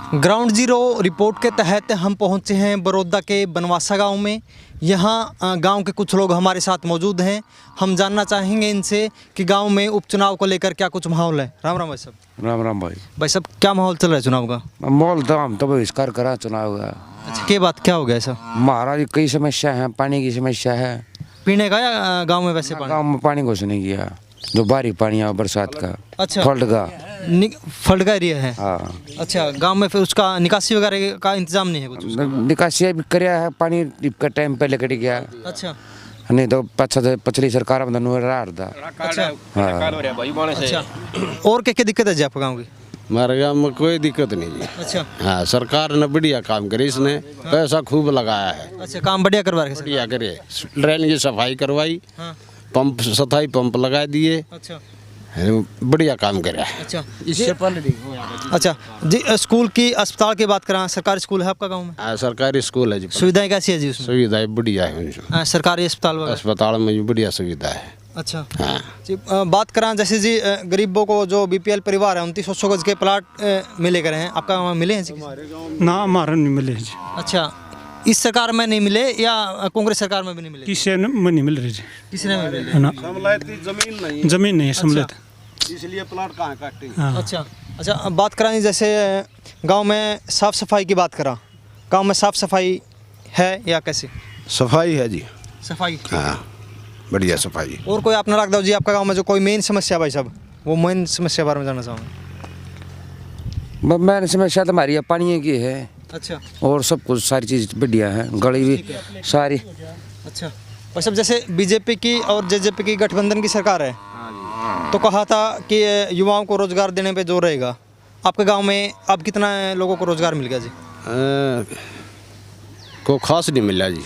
Ground zero report के तहत हम पहुंचे हैं बड़ौदा के बनवासा गांव में। यहाँ गांव के कुछ लोग हमारे साथ मौजूद हैं। हम जानना चाहेंगे इनसे कि गांव में उपचुनाव को लेकर क्या कुछ माहौल है। राम राम भाई साहब। राम राम भाई। भाई साहब क्या माहौल चल रहा है चुनाव का? माहौल तो हम तो बहिष्कार करा चुनाव का। अच्छा, क्या बात क्या हो गया ऐसा? महाराज कई समस्या है, पानी की समस्या है। पीने का या गाँव में वैसे पानी? गाँव में पानी कुछ नहीं किया, जो बारिश पानी आया बरसात का। अच्छा, फ्लड का फ्लड का एरिया है। हाँ। अच्छा, गांव में फिर उसका निकासी वगैरह का इंतजाम नहीं है कुछ? निकासी भी कराया है, पानी का टाइम पहले कट गया। अच्छा, नहीं तो पिछली सरकार में रहा था। अच्छा, हाँ। अच्छा। और क्या क्या दिक्कत है जी आपके गाँव की? हमारे गाँव में कोई दिक्कत नहीं है। अच्छा, हाँ, सरकार ने बढ़िया काम करे, इसने पैसा खूब लगाया है। अच्छा, काम बढ़िया करवा रहे हैं। बढ़िया करे, ड्रेन की सफाई करवाई, हाँ। पंप सफाई पंप लगा दिए, अच्छा, बढ़िया काम करे। अच्छा, इससे पहले अच्छा जी। स्कूल की अस्पताल की बात करें, सरकारी स्कूल है आपका गांव में? सरकारी स्कूल है जी। सुविधाएं कैसी है जी उसमें? सुविधाएं बढ़िया है, सरकारी अस्पताल वगैरह? अस्पताल में भी बढ़िया सुविधा है। अच्छा, हाँ। जी। बात करें जैसे जी गरीबों को जो बीपीएल परिवार है 2900 गज के प्लाट मिले करे हैं, आपका गाँव में मिले हैं जी? ना, हमारा नहीं मिले जी। अच्छा, इस सरकार में नहीं मिले या कांग्रेस सरकार में भी नहीं मिले? किसी में नहीं मिल रही जी। किसी ने नहीं मिले? ना, जमीन नहीं है अच्छा। सम्मिलित। इसलिए प्लाट कहाँ काटे। हाँ। अच्छा, अच्छा। अब बात करें जैसे गांव में साफ़ सफाई की बात करा, गांव में साफ़ सफाई है या कैसे? सफाई है जी। सफाई, हाँ, बढ़िया सफाई। और कोई अपना रख दो जी आपका गांव में जो कोई मेन समस्या भाई साहब, वो मेन समस्या बारे में जानना चाहूँगा। मैंने समस्या तो हमारी पानी की है। अच्छा, और सब कुछ सारी चीज़ बढ़िया है, गली भी सारी। अच्छा भाई साहब, जैसे बीजेपी की और जेजेपी की गठबंधन की सरकार है, तो कहा था कि युवाओं को रोजगार देने पे जोर रहेगा। आपके गांव में अब कितना लोगों को रोजगार मिल गया जी? को खास नहीं मिला जी।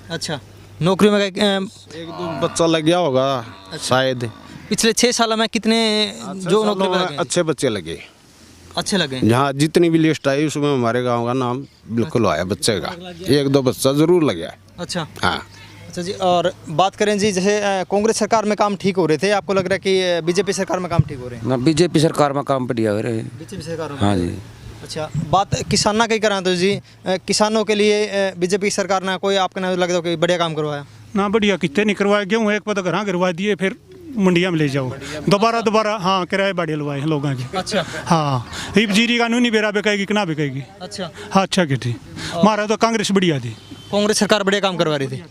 अच्छा, नौकरी में एक दो बच्चा लग गया होगा शायद। पिछले 6 सालों में कितने जो नौकरी पे लगे? अच्छे बच्चे लगे, अच्छे लगे। जहाँ जितनी भी लिस्ट आई उसमें हमारे गांव का नाम बिल्कुल आया बच्चे का। एक दो बच्चा जरूर लग गया। अच्छा, हाँ। अच्छा जी। और बात करें जी, जैसे कांग्रेस सरकार में काम ठीक हो रहे थे, आपको लग रहा है कि बीजेपी सरकार में काम ठीक हो रहे हैं? ना, बीजेपी सरकार में काम बढ़िया हो रहे हैं। बीजेपी सरकार में? हाँ जी। अच्छा, बात किसानों की करा तो जी, किसानों के लिए बीजेपी सरकार ने कोई आपके ना लग दो कि बढ़िया काम करवाया? ना, बढ़िया कितने नहीं करवाए, गेहूँ एक पद घर करवा दिए, फिर मंडिया में ले जाओ दोबारा। हाँ, किराए बाड़ी लवाए हैं लोगों की। अच्छा, हाँ, हिप जीरी कानूनी बेरा बिकेगी कि ना बिकेगी। अच्छा, हाँ, अच्छा की थी हमारा तो कांग्रेस बढ़िया थी। कांग्रेस सरकार बढ़िया काम करवा रही थी।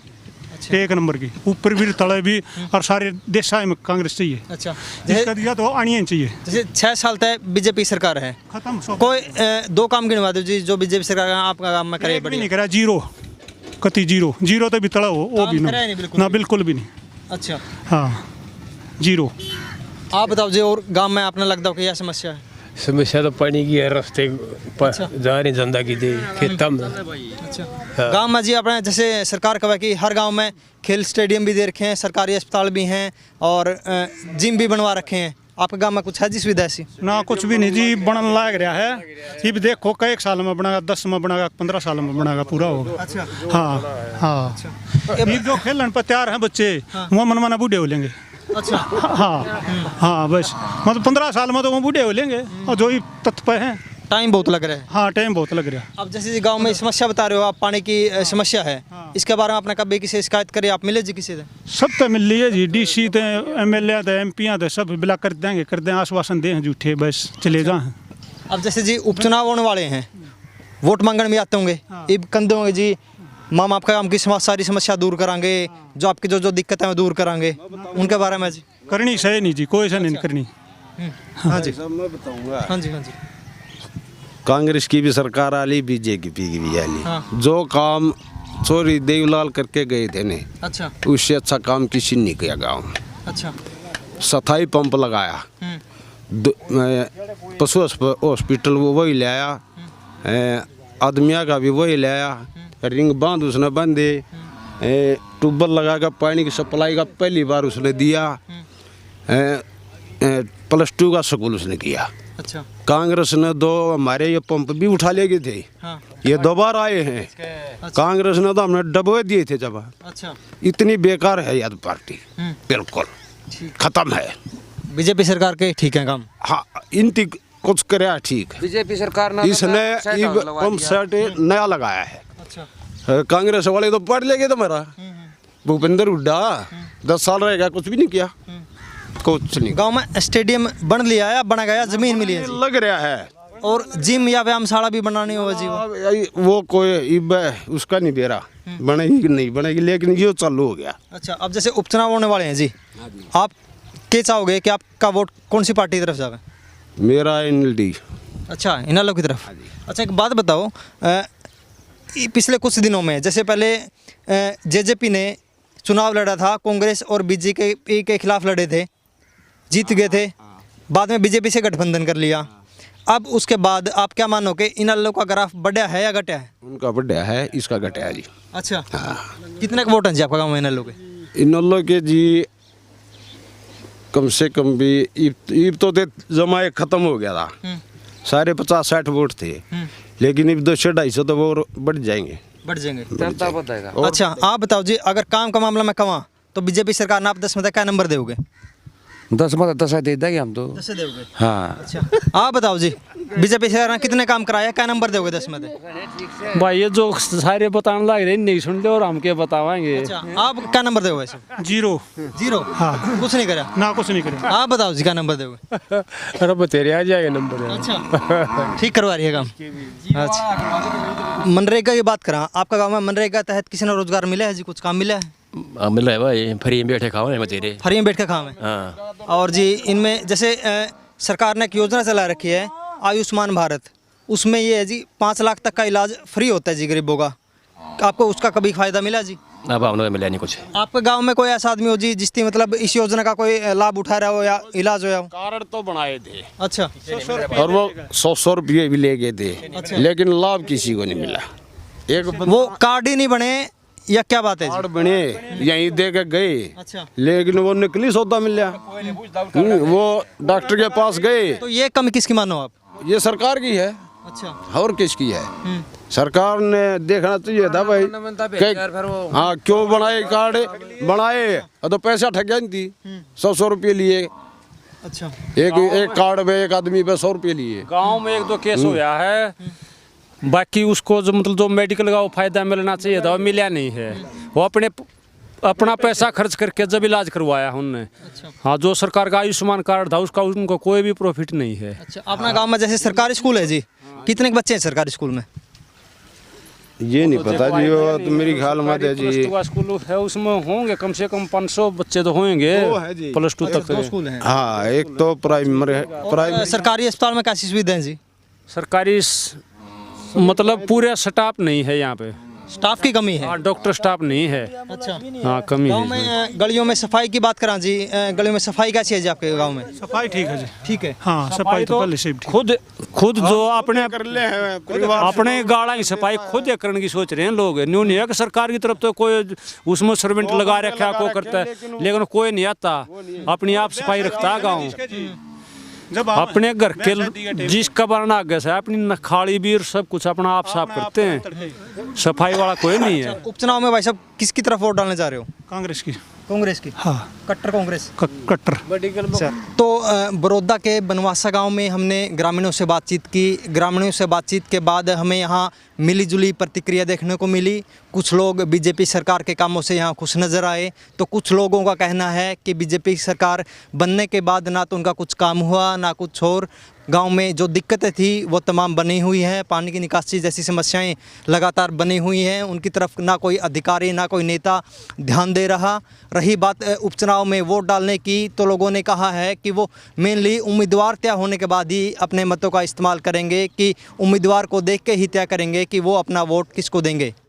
अच्छा, एक नंबर की, ऊपर भी तले भी, और सारे देश में कांग्रेस चाहिए। अच्छा, जिसका दिया तो आनी चाहिए। जैसे 6 साल तक बीजेपी सरकार है, खत्म। कोई 2 काम गिनवा दो जी जो बीजेपी सरकार आपका काम में करे एक भी बढ़िया। नहीं करा, जीरो, कति जीरो तो भी तड़ा हो, वो काम भी करा ही नहीं बिल्कुल? ना, बिल्कुल भी नहीं। अच्छा, हाँ, जीरो। आप बताओ जी, और गांव में आपने लगता हो कि यह समस्या है? समस्या तो पानी की है, रास्ते पर जा रही धंधा की दे खेता में। अच्छा, गांव में जी अपने जैसे सरकार कहा कि हर गांव में खेल स्टेडियम भी दे रखे हैं, सरकारी अस्पताल भी हैं और जिम भी बनवा रखे हैं। आपके गांव में कुछ है जी सुविधा ऐसी? ना, कुछ भी नहीं जी, बनन लाग रहा है। ये भी देखो कई साल में बनेगा, 10 में बनेगा, 15 साल में बनेगा, पूरा होगा। अच्छा, हाँ, हाँ। ये जो खेलन पर तैयार हैं बच्चे, वो मनमाना बूढ़े हो लेंगे। अच्छा, हाँ, हाँ, बस मतलब 15 साल में तो वो बूढ़े हो लेंगे, और जो ही तत्व पे हैं। टाइम बहुत लग रहा है। हाँ, टाइम बहुत लग रहा है। अब जैसे जी गांव में समस्या बता रहे हो आप, पानी की समस्या है, इसके बारे में आपने कभी किसी शिकायत करी? आप मिले जी किसी से? सब तो मिल रही है जी, DC थे, MLA थे, MP थे, सब बिला कर दें, आश्वासन दें झूठे, बस चले जाएं। अब जैसे जी उपचुनाव होने वाले हैं, वोट मांगने में आते होंगे, इब कंधे होंगे जी, माम आपका काम की सारी समस्या दूर करांगे, जो आपकी जो दिक्कत है वो दूर करांगे, उनके बारे में जी करनी सही नहीं जी, कोई से नहीं करनी। हाँ जी, मैं बताऊंगा। हाँ जी, हाँ जी। कांग्रेस की भी सरकार आली, बीजेपी की भी आली। हाँ। जो काम चोरी देवलाल करके गए थे ने, अच्छा, उससे अच्छा काम किसी ने किया गाँव में। अच्छा, सफाई पंप लगाया, पशु हॉस्पिटल वो वही लाया, आदमिया का भी वही लाया, रिंग बांध उसने बांधे, ट्यूबवेल लगाकर पानी की सप्लाई का पहली बार उसने दिया, +2 का स्कूल उसने किया। अच्छा, कांग्रेस ने 2 हमारे ये पंप भी उठा ले गए थे। हाँ, ये 2 बार आए हैं। अच्छा, कांग्रेस ने तो हमने डबे दिए थे जब। अच्छा, इतनी बेकार है याद पार्टी, बिल्कुल खत्म है। बीजेपी सरकार के ठीक है काम? हाँ, इनकी कुछ कराया ठीक है। बीजेपी सरकार ने इसने पंप सेट नया लगाया है। कांग्रेस वाले तो पढ़ लेंगे तुम्हारा भूपेंद्र हुड्डा 10 साल रहेगा, कुछ भी नहीं किया, कुछ नहीं। गांव में स्टेडियम बन लिया है, बना गया, जमीन मिली है जी। लग रहा है और जिम या व्यायामशाला भी बनानी होगा जी। वो कोई उसका नहीं दे रहा, बनेगी कि नहीं बनेगी, लेकिन ये चालू हो गया। अच्छा, अब जैसे उपचुनाव होने वाले हैं जी, आप क्या चाहोगे कि आपका वोट कौन सी पार्टी की तरफ जाए? मेरा NLD। अच्छा, इनेलो की तरफ। अच्छा, एक बात बताओ, पिछले कुछ दिनों में जैसे पहले JJP ने चुनाव लड़ा था, कांग्रेस और BJP के खिलाफ लड़े थे, जीत गए थे, बाद में BJP से गठबंधन कर लिया। अब उसके बाद आप क्या मानो कि इनेलो का ग्राफ बढ़ा है या घटा है? उनका बढ़िया है, इसका घटा है जी। अच्छा, कितने के वोट हैं जी आपका गाँव में इनेलो के? इनेलो के जी कम से कम भी ईब तो जमा खत्म हो गया था, सारे 50-60 वोट थे, लेकिन अब 200-250 तो वो बढ़ जाएंगे। जनता बताएगा। अच्छा, आप बताओ जी, अगर काम का मामला में कहूँ तो BJP सरकार ने आप 10 में तक क्या नंबर दोगे? 10 में 10 दे देंगे हम तो। 10 दोगे? हाँ। अच्छा, आप बताओ जी, BJP सरकार ने कितने काम कराया, क्या नंबर दोगे 10 में से? भाई ये जो सारे बताने लग रहे नहीं सुन ले और हम क्या बतावाएंगे। अच्छा, आप क्या नंबर दोगे वैसे? 0। 0? हाँ, कुछ नहीं करा? ना कुछ नहीं करें। आप बताओ जी, क्या नंबर दोगे? अरे बतेरे आ जाएगा नंबर। अच्छा, ठीक करवा रही है काम। अच्छा, मनरेगा की बात करा, आपका गाँव में मनरेगा तहत किसी ने रोजगार मिला है जी, कुछ काम मिला है? मिल रहा है भाई, फ्री में बैठे खाओ है बतेरे। फ्री में बैठ के काम है। हाँ। और जी इनमें जैसे सरकार ने एक योजना चला रखी है आयुष्मान भारत, उसमें ये है जी 5 लाख तक का इलाज फ्री होता है जी गरीबों का। आपको उसका कभी फ़ायदा मिला जी? अब हम लोग मिला नहीं कुछ। आपके गांव में कोई ऐसा आदमी हो जी जिसकी मतलब इस योजना का कोई लाभ उठा रहा हो या इलाज हो? कार्ड तो बनाए थे। अच्छा, और वो 100 रुपये भी ले गए थे, लेकिन लाभ किसी को नहीं मिला। एक वो कार्ड ही नहीं बने या क्या बात है जी? कार्ड बने यहीं दे के गए, अच्छा, लेकिन वो नकली सौदा मिला। वो डॉक्टर के पास गए। तो ये कमी किसकी मानो आप? ये सरकार की है। अच्छा, और किसकी है? सरकार ने देखना चाहिए था भाई, हाँ क्यों बनाए कार्ड, बनाए तो पैसा ठग नहीं थी, 100 रुपये लिए। अच्छा, एक कार्ड पे एक आदमी पे 100 रुपये लिए। गांव में 1-2 केस हुआ है, बाकी उसको जो मतलब जो मेडिकल का वो फायदा मिलना चाहिए था वो मिला नहीं है। वो अपना पैसा खर्च करके जब इलाज करवाया उनने। हाँ, जो सरकार का आयुष्मान कार्ड था उसका उनको कोई भी प्रॉफिट नहीं है। अच्छा, अपना गांव में जैसे सरकारी स्कूल है जी, कितने बच्चे हैं सरकारी स्कूल में? ये नहीं पता जी, वो तो मेरी ख्याल मत है जी। +2 स्कूल है, उसमें होंगे कम से कम 500 बच्चे तो होंगे +2 तक। स्कूल हैं। हाँ, एक तो प्राइमरी। सरकारी अस्पताल में कैसी सुविधा है जी? सरकारी मतलब पूरा स्टाफ नहीं है यहाँ पे, स्टाफ की कमी है। हाँ, डॉक्टर स्टाफ नहीं है। अच्छा, हाँ, कमी गांव है। में गलियों में सफाई की बात करा जी, गलियों में सफाई कैसी है जी आपके गांव में? सफाई ठीक है जी। ठीक है। हाँ, सफाई तो पहले से ठीक। खुद जो अपने गाड़ा की सफाई खुद करने की सोच रहे हैं लोग। न्यू नहीं है कि सरकार की तरफ तो कोई उसमें सर्वेंट लगा रखा को करता है, लेकिन कोई नहीं आता, अपनी आप सफाई रखता है गाँव। अपने घर के जिसका बनाना आगे से अपनी नखाड़ी भी सब कुछ अपना आप साफ करते हैं, सफाई वाला कोई नहीं है। उपचुनाव में भाई साहब किसकी तरफ वोट डालने जा रहे हो? कांग्रेस की। कांग्रेस की? हाँ, कट्टर कांग्रेस। कट्टर। तो बड़ौदा के बनवासा गांव में हमने ग्रामीणों से बातचीत की। ग्रामीणों से बातचीत के बाद हमें यहाँ मिलीजुली प्रतिक्रिया देखने को मिली। कुछ लोग बीजेपी सरकार के कामों से यहाँ खुश नज़र आए, तो कुछ लोगों का कहना है कि बीजेपी सरकार बनने के बाद ना तो उनका कुछ काम हुआ ना कुछ और। गांव में जो दिक्कतें थी वो तमाम बनी हुई हैं, पानी की निकासी जैसी समस्याएं लगातार बनी हुई हैं। उनकी तरफ ना कोई अधिकारी ना कोई नेता ध्यान दे रहा। रही बात उपचुनाव में वोट डालने की, तो लोगों ने कहा है कि वो मेनली उम्मीदवार तय होने के बाद ही अपने मतों का इस्तेमाल करेंगे, कि उम्मीदवार को देख के ही तय करेंगे कि वो अपना वोट किसको देंगे।